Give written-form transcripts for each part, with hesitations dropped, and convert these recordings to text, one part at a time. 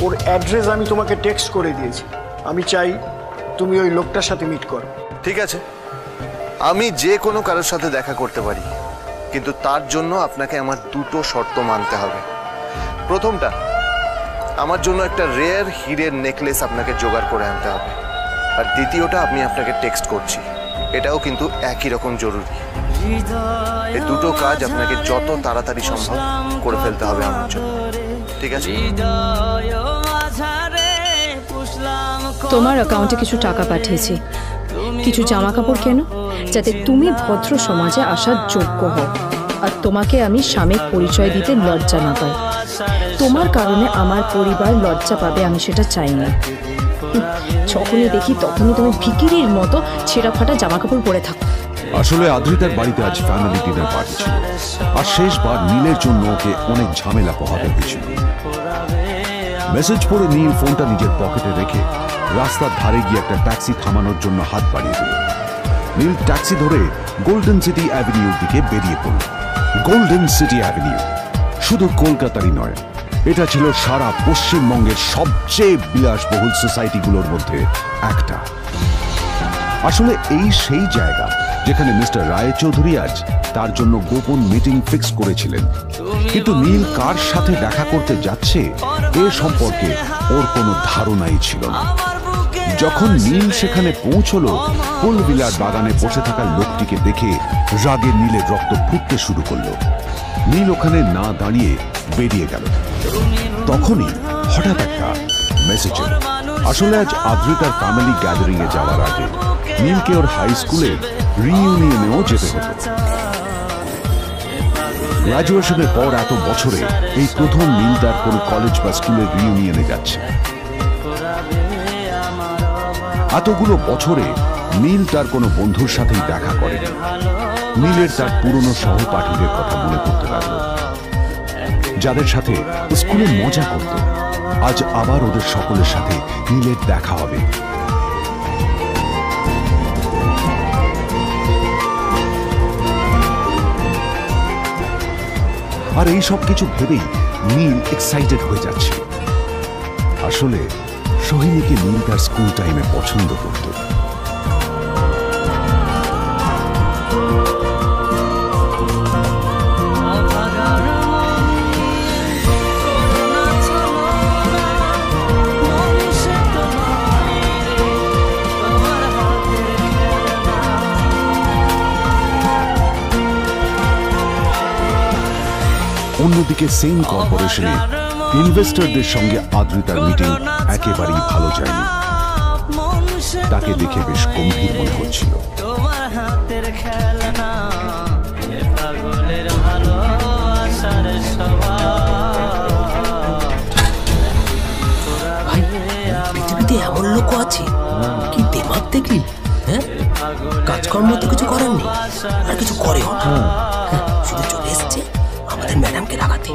ওর address আমি তোমাকে text করে দিয়েছি। আমি চাই তুমি ওই লোকটার সাথে মিট করো। ঠিক আছে, আমি যে কোনো কারোর সাথে দেখা করতে পারি, কিন্তু তার জন্য আপনাকে আমার দুটো শর্ত মানতে হবে। প্রথমটা, আমার জন্য একটা রেয়ার হীরের নেকলেস আপনাকে জোগাড় করে আনতে হবে। আর দ্বিতীয়টা, আমি আপনাকে টেক্সট করছি, এটাও কিন্তু একই রকম জরুরি। এই দুটো কাজ আপনাকে যত তাড়াতাড়ি সম্ভব করে ফেলতে হবে আমার জন্য, ঠিক আছে? তোমার অ্যাকাউন্টে কিছু টাকা পাঠিয়েছি, কিছু জামা কাপড় কেন, যাতে তুমি ভদ্র সমাজে আসার যোগ্য হও আর তোমাকে আমি স্বামীর পরিচয় দিতে লজ্জা না পাই। তোমার কারণে আমার পরিবার লজ্জা পাবে, আমি সেটা চাই না। যখনই দেখি তখনই তুমি ভিখিরির মতো ছেঁড়া ফাটা জামা কাপড় পরে থাকো। আসলে আদ্রিতার বাড়িতে আজ ফ্যামিলি ডিনার পার্টি ছিল, আর শেষবার নীলের জন্য ওকে অনেক ঝামেলা পোহাতে হয়েছিল। মেসেজ পড়ে নীল ফোনটা নিজের পকেটে রেখে রাস্তার ধারে গিয়ে একটা ট্যাক্সি থামানোর জন্য হাত বাড়িয়ে দিল। নীল ট্যাক্সি ধরে গোল্ডেন সিটি অ্যাভিনিউর দিকে বেরিয়ে পড়ল। গোল্ডেন সিটি অ্যাভিনিউ শুধু কলকাতারই নয়, এটা ছিল সারা পশ্চিমবঙ্গের সবচেয়ে বিলাসবহুল সোসাইটিগুলোর মধ্যে একটা। আসলে এই সেই জায়গা যেখানে মিস্টার রায়চৌধুরী আজ তার জন্য গোপন মিটিং ফিক্স করেছিলেন। কিন্তু নীল কার সাথে দেখা করতে যাচ্ছে এ সম্পর্কে ওর কোনো ধারণাই ছিল না। যখন নীল সেখানে পৌঁছলো, ফুলবিলার বাগানে বসে থাকা লোকটিকে দেখে রাগে নীলের রক্ত ফুটতে শুরু করলো। নীল ওখানে না দাঁড়িয়ে বেরিয়ে গেল। তখনই হঠাৎ একটা মেসেজ এলো। আসলে আজ আদ্রিতার ফ্যামিলি গ্যাদারিং এ যাওয়ার আগে নীলকে ওর হাই স্কুলের রিইউনিয়নেও যেতে হতো। গ্র্যাজুয়েশনের পর এত বছরে এই প্রথম নীল তার কোনো কলেজ বা স্কুলের রিইউনিয়নে যাচ্ছে। এতগুলো বছরে নীল তার কোনো বন্ধুর সাথেই দেখা করেনি। নীলের তার পুরনো সহপাঠীদের কথা মনে পড়তে লাগল, যাদের সাথে স্কুলে মজা করত। আজ আবার ওদের সকলের সাথে নীলের দেখা হবে। আর এই সব কিছু ভেবেই নীল এক্সাইটেড হয়ে যাচ্ছে। আসলে সোহিনীকে নীল তার স্কুল টাইমে পছন্দ করত। অন্যদিকে সেম কর্পোরেশনে ইনভেস্টরদের সঙ্গে আদ্রিতার মিটিং একেবারেই ভালো যায়নি। তাকে দেখে বেশ গম্ভীর মনে হচ্ছিল। ভাই, পৃথিবীতে এমন লোক আছে, কি দেমাগ দেখলি? হ্যাঁ, কাজকর্ম তো কিছু করার নেই, আর কিছু করেও না, শুধু চলে এসছে আমাদের ম্যাডামকে রাখাতে।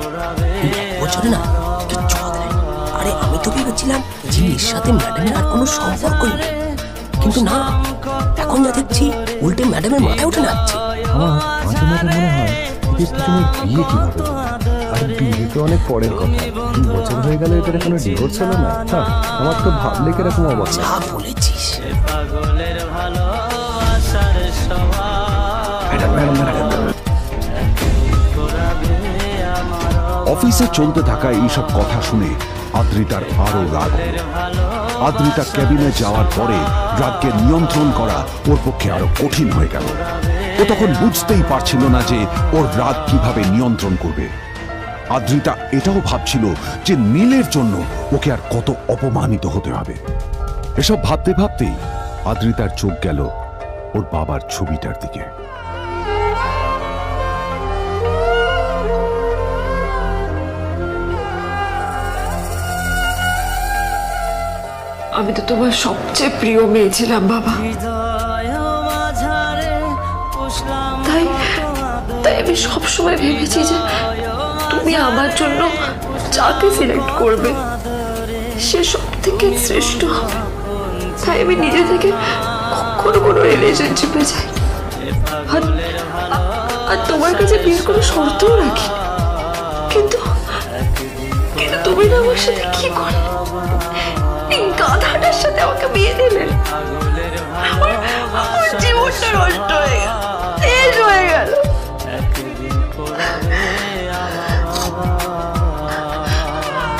বছরে না কিচ্ছু কথা নেই। আরে আমি তো ভেবেছিলাম জিনির সাথে ম্যাডামের আর কোনো সম্পর্কই নেই, কিন্তু না, এখন যা দেখছি উল্টে ম্যাডামের মাথায় উঠে নাচছে। মাঝে মাঝে মনে হয় এদের দুজনের বিয়ে কিভাবে? আর বিয়ে তো অনেক পরের কথা, 2 বছর হয়ে গেল এদের এখনো ডিভোর্স হলো না। আমার তো ভাবলে কিরকম অবস্থা। যা বলেছিস। অফিসে চলতে থাকা এইসব কথা শুনে আদ্রিতার আরো রাগ হলো। আদ্রিতা ক্যাবিনে যাওয়ার পরে রাগকে নিয়ন্ত্রণ করা ওর পক্ষে আরো কঠিন হয়ে গেল। ও তখন বুঝতেই পারছিল না যে ওর রাগ কিভাবে নিয়ন্ত্রণ করবে। আদ্রিতা এটাও ভাবছিল যে নীলের জন্য ওকে আর কত অপমানিত হতে হবে। এসব ভাবতে ভাবতেই আদ্রিতার চোখ গেল ওর বাবার ছবিটার দিকে। আমি তো তোমার সবচেয়ে প্রিয় মেয়ে ছিলাম বাবা, তাই তাই আমি সবসময় ভেবেছি যে তুমি আমার জন্য যাকে সিলেক্ট করবে সে সব থেকে শ্রেষ্ঠ হবে। তাই আমি নিজে থেকে কখনো কোনো রিলেশনশিপে যাই আর তোমার কাছে বিয়ের কোনো শর্তও রাখি। কিন্তু তুমি না আমার সাথে কি করলে? এই গাধাটার সাথে আমাকে বিয়ে দিলেন। আমার জীবনটা নষ্ট হয়ে গেল, শেষ হয়ে গেল।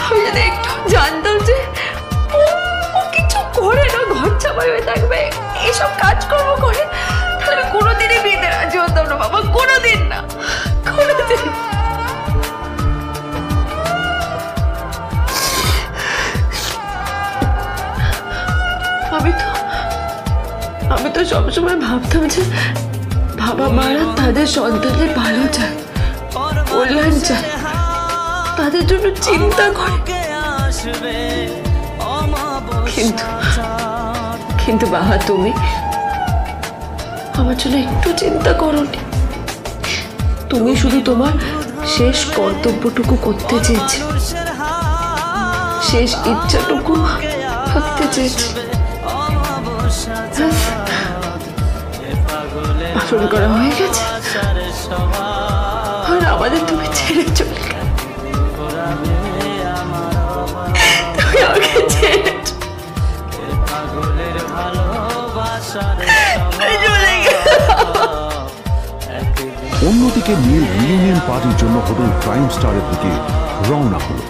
আমি যদি একটু জানতাম যে ও কিছু করে না, ঘর চাপাই হয়ে থাকবে, এইসব কাজকর্ম করে, তাহলে আমি কোনোদিনই বিয়েতে রাজি হতাম না বাবা, কোনোদিন না, কোনোদিন। আমি তো সবসময় ভাবতাম যে বাবা মারা তাদের সন্তানের ভালো চায়, কল্যাণ চায়, তাদের জন্য চিন্তা করে। কিন্তু বাবা, তুমি আমার জন্য একটু চিন্তা করোনি। তুমি শুধু তোমার শেষ কর্তব্যটুকু করতে চেয়েছে, শেষ ইচ্ছাটুকু থাকতে চেয়েছে। পালন করা হয়ে গেছে, আর আমাদের তুমি ছেড়ে চলে গেলে। তুমি আমাকে ছেড়ে চলে গেলে। অন্যদিকে নীল রিউনিয়ন পার্টির জন্য হোটেল প্রাইম স্টারের দিকে রওনা হলো।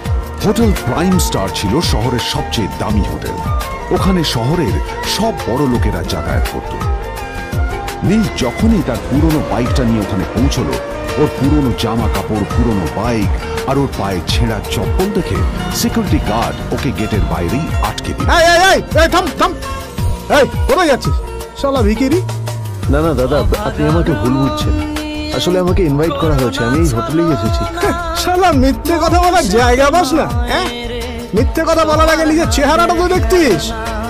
হোটেল প্রাইম স্টার ছিল শহরের সবচেয়ে দামি হোটেল। ওখানে শহরের সব বড় লোকেরা যাতায়াত করত। নীল যখনই তার পুরনো বাইকটা নিয়ে ওখানে পৌঁছলো, ওর পুরনো জামা কাপড়, পুরনো বাইক আর ওর পায়ে ছেঁড়া চপ্পল দেখে সিকিউরিটি গার্ড ওকে গেটের বাইরেই আটকে দিল। থাম থাম, এই কোথায় যাচ্ছিস শালা ভিখিরি? না না দাদা, আপনি আমাকে ভুল বুঝছেন। আসলে আমাকে ইনভাইট করা হয়েছে, আমি এই হোটেলেই এসেছি। শালা মিথ্যে কথা বলার জায়গা পাস না? হ্যাঁ, মিথ্যে কথা বলার আগে নিজের চেহারাটা তো দেখতিস।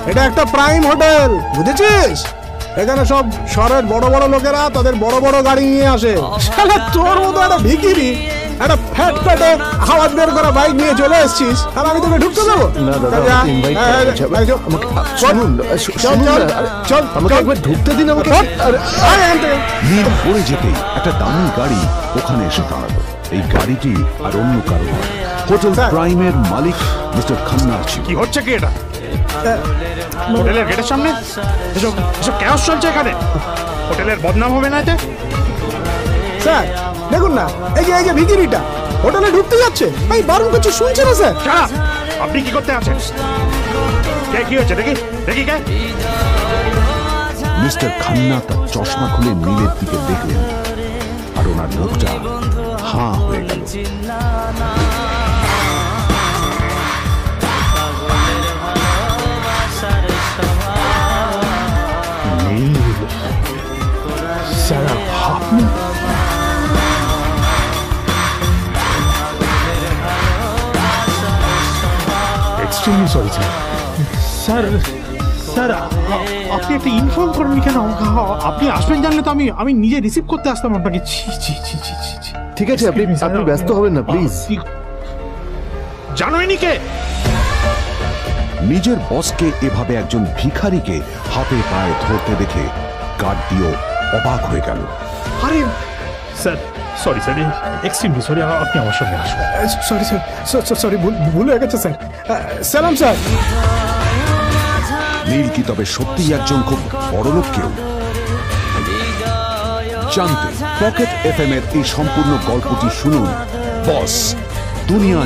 এটা একটা প্রাইম হোটেল, বুঝেছিস? এখানে সব শহরের বড় বড় লোকেরা তাদের বড় বড় গাড়ি নিয়ে আসে। শালা তোর মতো একটা ভিখিরি একটা ফ্যাট ফ্যাটে হাওয়া বের করা বাইক নিয়ে চলে এসেছিস, আর আমি তোকে ঢুকতে দেবো না? দাদা, ইনভাইট চল আমাকে একবার ঢুকতে দিন আমাকে। নীল পড়ে যেতেই একটা দামি গাড়ি ওখানে এসে দাঁড়ালো। এই গাড়িটি আর অন্য কারো নয়, হোটেল প্রাইমের মালিক মিস্টার খান্না ছিল। কি হচ্ছে কি এটা? হোটেলের গেটের সামনে এসব ক্যাশ চলছে এখানে। হোটেলের বদনাম হবে না এতে? স্যার দেখুন না, এই যে ভিখিরিটা হোটেলে ঢুকতে যাচ্ছে, ভাই বারণ কিছু শুনছে না স্যার। আপনি কি করতে আছেন? কি হচ্ছে দেখি দেখি কে? মিস্টার খান্না তার চশমা খুলে নীলের দিকে দেখলেন, আর ওনার মুখটা হাঁ হয়ে গেল। স্যার আপনি? Extremely sorry sir. স্যার আপনি একটা ইনফর্ম করেননি কেন? আপনি আসবেন জানলে তো আমি নিজে রিসিভ করতে আসতাম আপনাকে। ঠিক আছে, আপনি ব্যস্ত হবেন না প্লিজ। জানোইনি কে? নিজের বসকে এভাবে একজন ভিখারিকে হাতে পায়ে ধরতে দেখে গার্ডটিও অবাক হয়ে গেল। আরে sir, sorry sir, extremely sorry, আপনি আমার সঙ্গে আসুন। সরি স্যার, সরি ভুল হয়ে গেছে স্যার। সালাম স্যার। নীল কি তবে সত্যিই একজন খুব বড় লোক কেউ? জানতে পকেট এফএম এর এই সম্পূর্ণ গল্পটি শুনুন বস দুনিয়া।